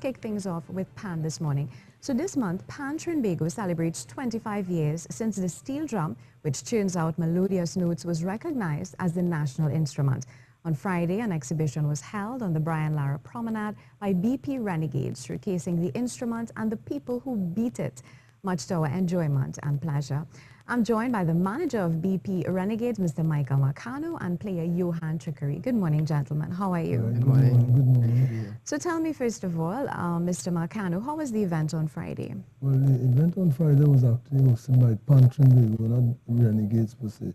kick things off with Pan this morning. So this month, Pan Trinbago celebrates 25 years since the steel drum, which churns out melodious notes, was recognized as the national instrument. On Friday, an exhibition was held on the Brian Lara Promenade by BP Renegades, showcasing the instrument and the people who beat it, much to our enjoyment and pleasure. I'm joined by the manager of BP Renegades, Mr. Marcano, and player Johann Chuckaree. Good morning, gentlemen. How are you? Good morning. Good morning. So tell me, first of all, Mr. Marcano, how was the event on Friday? Well, the event on Friday was actually hosted by Pan Trinbago, not Renegades per se.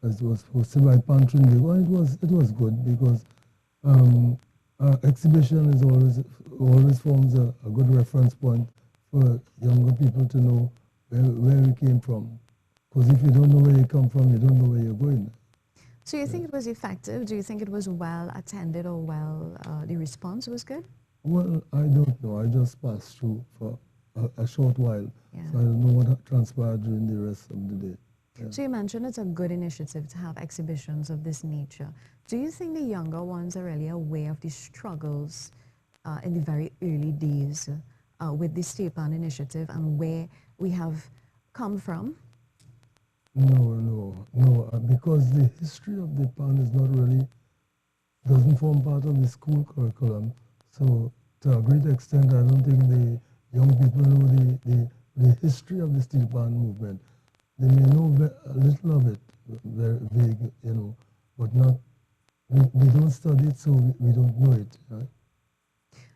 It was hosted by Pan Trinbago, and it was good because exhibition is always forms a good reference point for younger people to know where we came from. Because if you don't know where you come from, you don't know where you're going. So you think it was effective? Do you think it was well attended or the response was good? Well, I don't know. I just passed through for a short while. Yeah. So I don't know what transpired during the rest of the day. Yeah. So you mentioned it's a good initiative to have exhibitions of this nature. Do you think the younger ones are really aware of the struggles in the very early days with the Steel Pan initiative and where we have come from? No, because the history of the pan is not really, doesn't form part of the school curriculum. So to a great extent, I don't think the young people know the history of the steel pan movement. They may know a little of it, very vague, but not, we don't study it, so we don't know it. Right?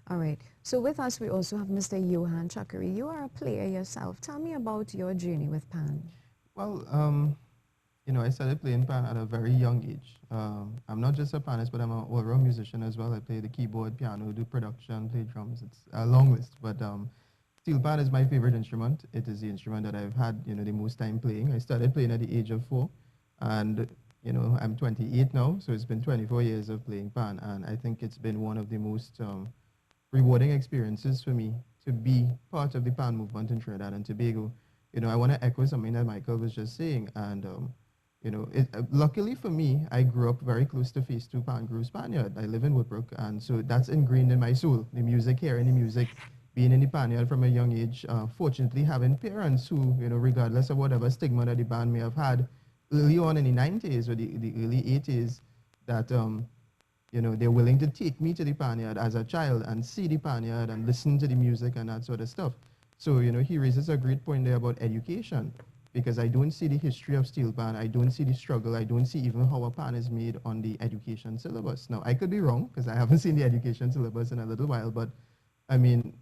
All right. So with us, we also have Mr. Johann Chuckaree. You are a player yourself. Tell me about your journey with pan. Well, I started playing pan at a very young age. I'm not just a panist, but I'm an all-round musician as well. I play the keyboard, piano, do production, play drums. It's a long list, but steel pan is my favorite instrument. It is the instrument that I've had, the most time playing. I started playing at the age of 4, and I'm 28 now, so it's been 24 years of playing pan, and I think it's been one of the most rewarding experiences for me to be part of the pan movement in Trinidad and Tobago. I want to echo something that Michael was just saying, and luckily for me, I grew up very close to Phase 2 Pan Groove Spaniard. I live in Woodbrook, and so that's ingrained in my soul. The music, hearing the music, being in the Panyard from a young age, fortunately having parents who, regardless of whatever stigma that the band may have had early on in the 90s or the early 80s, that they're willing to take me to the Panyard as a child and see the Panyard and listen to the music and that sort of stuff. So, he raises a great point there about education, because I don't see the history of steel pan, I don't see the struggle, I don't see even how a pan is made on the education syllabus. Now, I could be wrong, because I haven't seen the education syllabus in a little while, but I mean,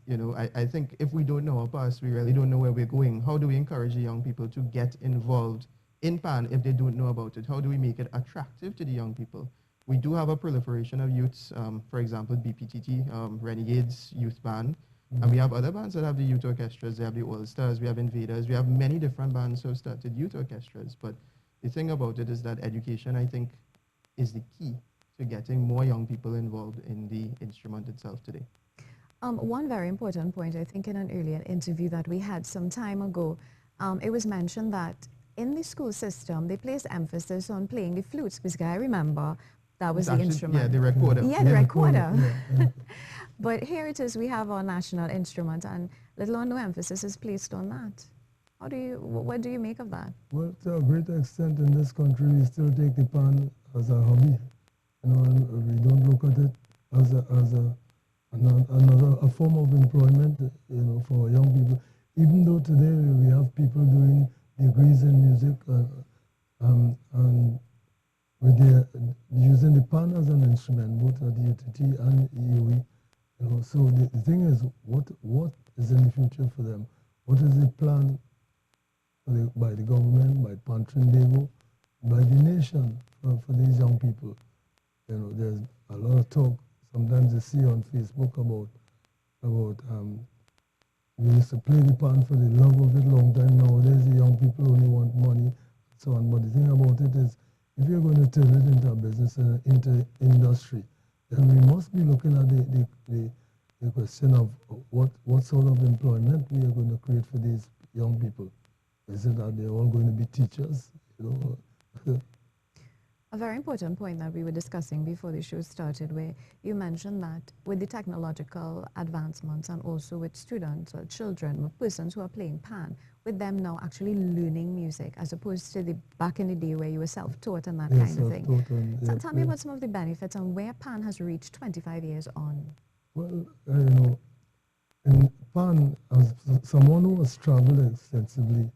I think if we don't know our past, we really don't know where we're going. How do we encourage the young people to get involved in pan if they don't know about it? How do we make it attractive to the young people? We do have a proliferation of youths, for example, BPTT, Renegades Youth Band, and we have other bands that have the youth orchestras. They have the All-Stars, we have Invaders, we have many different bands who have started youth orchestras. But the thing about it is that education, I think, is the key to getting more young people involved in the instrument itself today. One very important point, I think in an earlier interview that we had some time ago, it was mentioned that in the school system, they placed emphasis on playing the flutes, because I remember that was the instrument. Yeah, the recorder. Yeah, the recorder. Yeah. But here it is, we have our national instrument, and little or no emphasis is placed on that. What do you make of that? Well, to a great extent in this country, we still take the pan as a hobby. We don't look at it as a form of employment, for young people. Even though today we have people doing degrees in music and using the pan as an instrument, both at the UTT and EUE. So the thing is, what is in the future for them? What is the plan by the government, by Pan Trinbago, by the nation for these young people? There's a lot of talk. Sometimes you see on Facebook about we used to play the pan for the love of it long time. Nowadays, the young people only want money and so on. But the thing about it is, if you're going to turn it into a business and into industry, then we must be looking at the question of what sort of employment we are going to create for these young people. Is it that they're all going to be teachers? A very important point that we were discussing before the show started, where you mentioned that with the technological advancements and also with students or children or persons who are playing pan, with them now actually learning music as opposed to the back in the day where you were self-taught and that Yes, kind of thing. self-taught and, So yeah, tell me yeah. about some of the benefits and where pan has reached 25 years on. Well, you know, in Pan, as someone who has traveled extensively,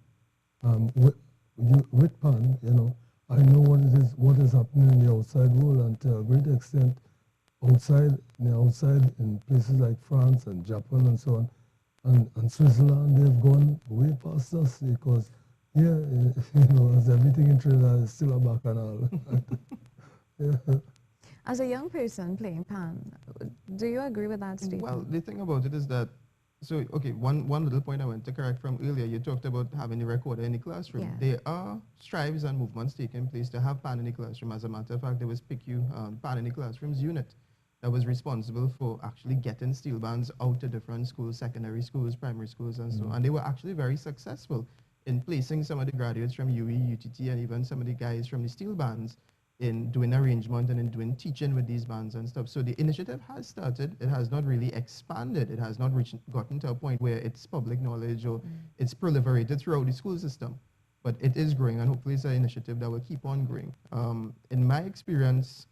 with Pan, you know, I know what is happening in the outside world, and to a great extent, outside in places like France and Japan and so on, and Switzerland, they've gone way past us because here, you know, as everything in Trinidad is still a bacchanal. Yeah. As a young person playing pan, do you agree with that statement? Well, the thing about it is that, so, okay, one little point I went to correct from earlier, you talked about having the recorder in the classroom. Yeah. There are strives and movements taking place to have pan in the classroom. As a matter of fact, there was PICU, pan in the classrooms unit that was responsible for actually getting steel bands out to different schools, secondary schools, primary schools, and so on. And they were actually very successful in placing some of the graduates from UE, UTT, and even some of the guys from the steel bands in doing arrangement and in doing teaching with these bands and stuff. So the initiative has started. It has not really expanded. It has not gotten to a point where it's public knowledge or it's proliferated throughout the school system. But it is growing, and hopefully it's an initiative that will keep on growing. In my experience,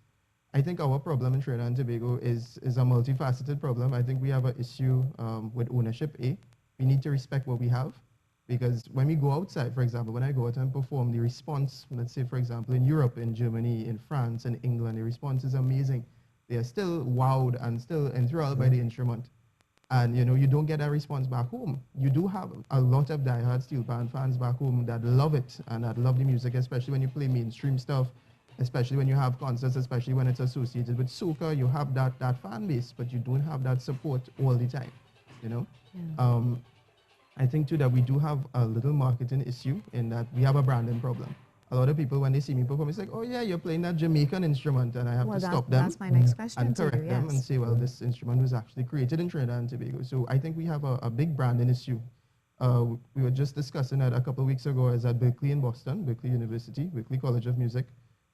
I think our problem in Trinidad and Tobago is a multifaceted problem. I think we have an issue with ownership. We need to respect what we have. Because when we go outside, for example, when I go out and perform, the response, let's say, for example, in Europe, in Germany, in France, in England, the response is amazing. They are still wowed and still enthralled by the instrument. And, you know, you don't get that response back home. You do have a lot of diehard steel band fans back home that love it and that love the music, especially when you play mainstream stuff, especially when you have concerts, especially when it's associated with soca. You have that fan base, but you don't have that support all the time, you know? Yeah. I think too that we do have a little marketing issue in that we have a branding problem. A lot of people, when they see me perform, it's like, oh yeah, you're playing that Jamaican instrument, and I have to stop them That's my next question and to you, correct them and yes. say, well, this instrument was actually created in Trinidad and Tobago. So I think we have a big branding issue. We were just discussing that a couple of weeks ago. I was at Berkeley in Boston, Berkeley University, Berkeley College of Music,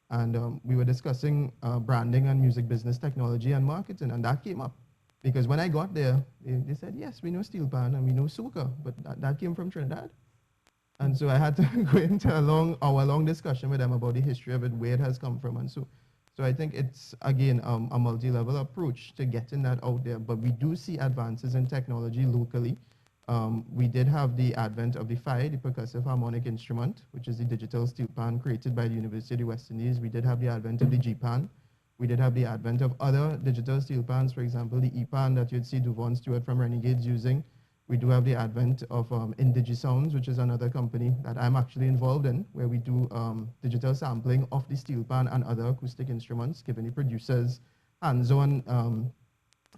and we were discussing branding and music business technology and marketing, and that came up. Because when I got there, they said, yes, we know steel pan and we know soca, but that came from Trinidad. And so I had to go into a hour-long discussion with them about the history of it, where it has come from, and so I think it's, again, a multi-level approach to getting that out there. But we do see advances in technology locally. We did have the advent of the FI, the percussive harmonic instrument, which is the digital steel pan created by the University of the West Indies. We did have the advent of the G-pan. We did have the advent of other digital steel pans, for example, the E-pan that you'd see Duvon Stewart from Renegades using. We do have the advent of Indigisounds, which is another company that I'm actually involved in, where we do digital sampling of the steel pan and other acoustic instruments, giving the producers hands-on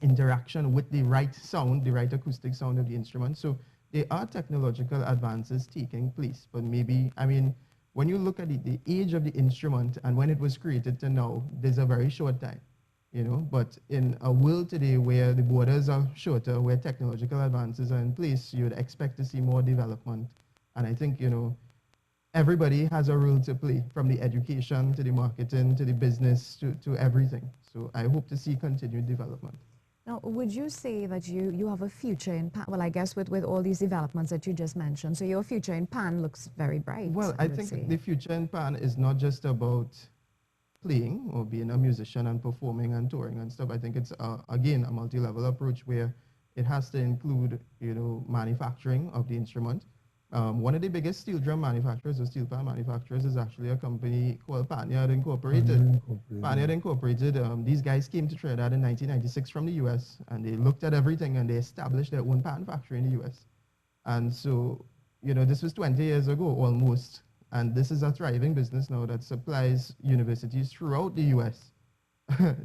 interaction with the right sound, the right acoustic sound of the instrument. So there are technological advances taking place, but maybe, I mean, when you look at the age of the instrument and when it was created to now, there's a very short time, you know. But in a world today where the borders are shorter, where technological advances are in place, you would expect to see more development. And I think, you know, everybody has a role to play, from the education to the marketing to the business to everything. So I hope to see continued development. Now, would you say that you have a future in pan? Well, I guess with all these developments that you just mentioned, so your future in pan looks very bright. Well, I think the future in pan is not just about playing or being a musician and performing and touring and stuff. I think it's, again, a multi-level approach where it has to include, you know, manufacturing of the instrument. One of the biggest steel drum manufacturers or steel pan manufacturers is actually a company called Panyard Incorporated. Panyard Incorporated, these guys came to Trinidad in 1996 from the US, and they looked at everything and they established their own pan factory in the US. And so, you know, this was 20 years ago almost, and this is a thriving business now that supplies universities throughout the US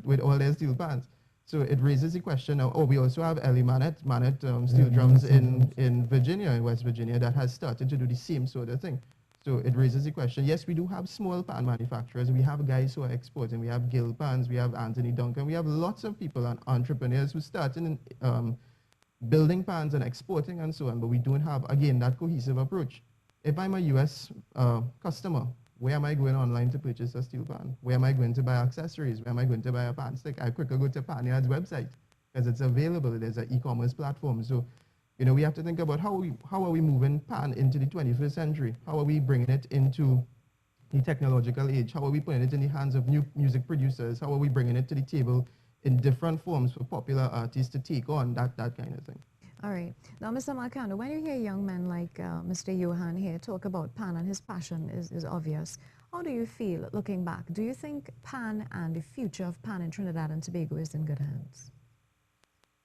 with all their steel pans. So it raises the question now, we also have Ellie Manet steel drums in Virginia, in West Virginia, that has started to do the same sort of thing. So it raises the question, yes, we do have small pan manufacturers. We have guys who are exporting. We have Gil Pans, we have Anthony Duncan. We have lots of people and entrepreneurs who started in building pans and exporting and so on, but we don't have, again, that cohesive approach. If I'm a US customer, Where am I going online to purchase a steel pan? Where am I going to buy accessories? Where am I going to buy a pan stick? I quicker go to Panyard's website because it's available. There's an e-commerce platform. So, we have to think about how are we moving pan into the 21st century? How are we bringing it into the technological age? How are we putting it in the hands of new music producers? How are we bringing it to the table in different forms for popular artists to take on that kind of thing? All right. Now, Mr. Marcano, when you hear young men like Mr. Johann here talk about pan and his passion is obvious, how do you feel looking back? Do you think pan and the future of pan in Trinidad and Tobago is in good hands?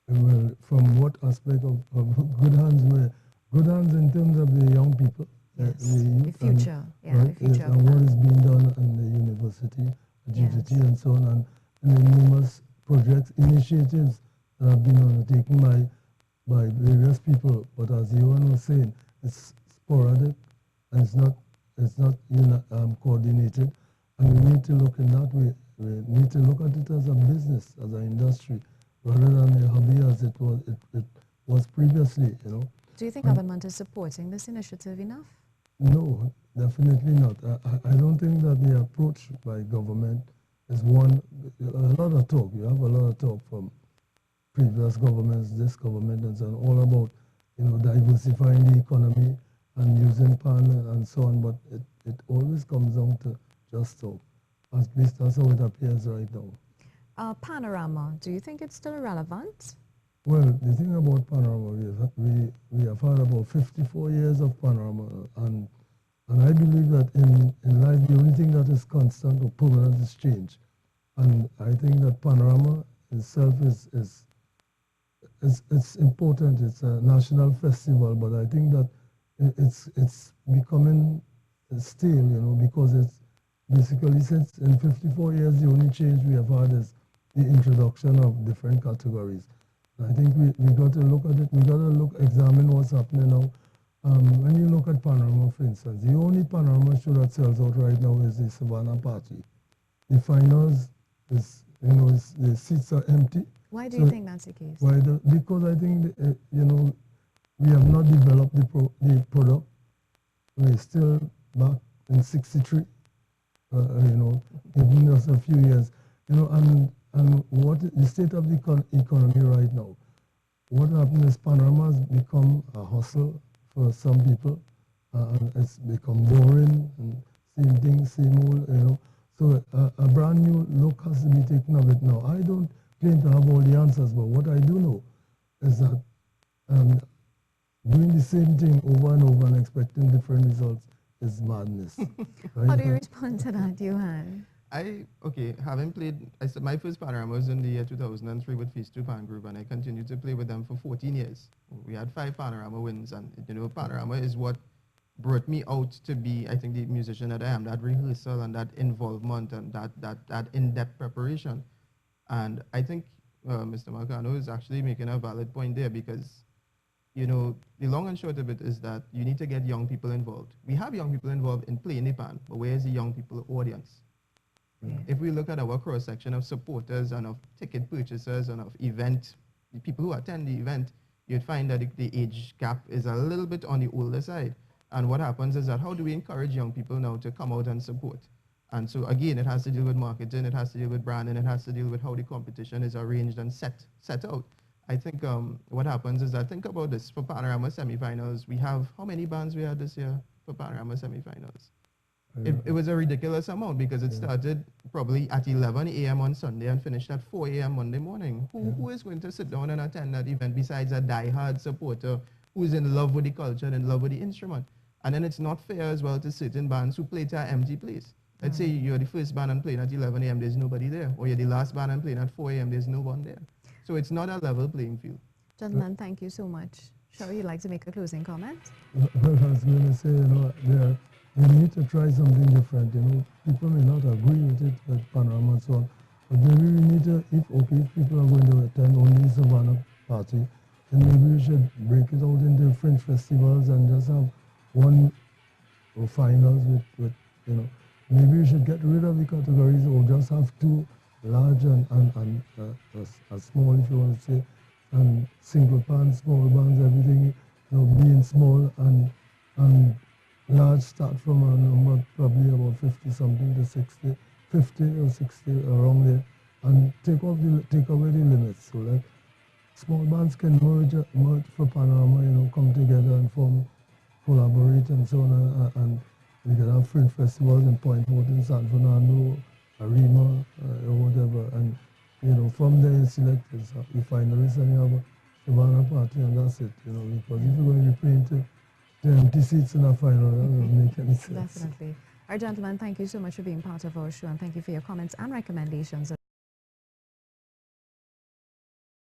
Well, from what aspect of good hands? Good hands in terms of the young people, Yes, the future, right, the future of and what pan. is being done in the university, GGT, Yes. and so on, and the numerous projects, initiatives that have been undertaken by various people. But as Johan was saying, it's sporadic and it's not coordinated, and we need to look in that way. We need to look at it as a business, as an industry, rather than a hobby as it was previously. Do you think government is supporting this initiative enough? No, definitely not. I don't think that the approach by government is one. A lot of talk. You have a lot of talk from previous governments, this government, and so on, all about diversifying the economy and using pan and so on. But it always comes down to just talk. At least that's how it appears right now. Panorama, do you think it's still relevant? Well, the thing about Panorama, we have had about 54 years of Panorama, and I believe that in life, the only thing that is constant or permanent is change. And I think that Panorama itself is important. It's a national festival, but I think that it's becoming stale, because it's basically, since in 54 years, the only change we have had is the introduction of different categories. I think we got to look at it. We got to examine what's happening now. When you look at Panorama, for instance, the only Panorama show that sells out right now is the Savannah Party. The finals is, the seats are empty. Why do you think that's the case? Because I think, we have not developed the product. We're still back in 63, giving us a few years, and what the state of the economy right now, what happened is Panorama has become a hustle for some people, and it's become boring, and same thing, same old, So a brand new look has to be taken of it now. I don't claim to have all the answers, but what I do know is that doing the same thing over and over and expecting different results is madness. Right? How do you respond to that, Johann? Having played, my first Panorama was in the year 2003 with Phase 2 Pan Group, and I continued to play with them for 14 years. We had 5 Panorama wins, and Panorama is what brought me out to be, I think, the musician that I am, that rehearsal and that involvement and that in-depth preparation. And I think Mr. Marcano is actually making a valid point there, because the long and short of it is that you need to get young people involved. We have young people involved in playing the pan, but where is the young people audience? Yeah. If we look at our cross-section of supporters and of ticket purchasers and of the people who attend the event, you'd find that the age gap is a little bit on the older side. And what happens is that how do we encourage young people now to come out and support? And so again, it has to deal with marketing, it has to deal with branding, it has to deal with how the competition is arranged and set out. I think what happens is that, think about this, for Panorama semifinals, we have, how many bands we had this year for Panorama semifinals? It was a ridiculous amount, because it started probably at 11 a.m. on Sunday and finished at 4 a.m. Monday morning. Who is going to sit down and attend that event besides a die-hard supporter who's in love with the culture and in love with the instrument? And then it's not fair as well to certain bands who play to an empty place. Let's say you're the first band and playing at 11 a.m., there's nobody there. Or you're the last band and playing at 4 a.m., there's no one there. So it's not a level playing field. Gentlemen, thank you so much. Shall you like to make a closing comment? Well, I was going to say, we need to try something different. People may not agree with it, with Panorama and so on, but maybe we need to, if people are going to attend only Savannah Party, then maybe we should break it out into fringe festivals and just have one or finals with maybe we should get rid of the categories, or just have 2 large and small, if you want to say, and single bands, small bands, everything, being small, and large start from a number probably about 50 something to 60, 50 or 60 around there, and take away the limits. So like small bands can merge for Panorama, come together and form, collaborate and so on, and we can have fringe festivals in Point Hope, in San Fernando, Arima, or whatever, and from there you select yourself. You find the rest and you have a Savannah party and that's it, because if you're going to be playing to empty seats in a final, that doesn't make any sense. Definitely. Our gentlemen, thank you so much for being part of our show, and thank you for your comments and recommendations.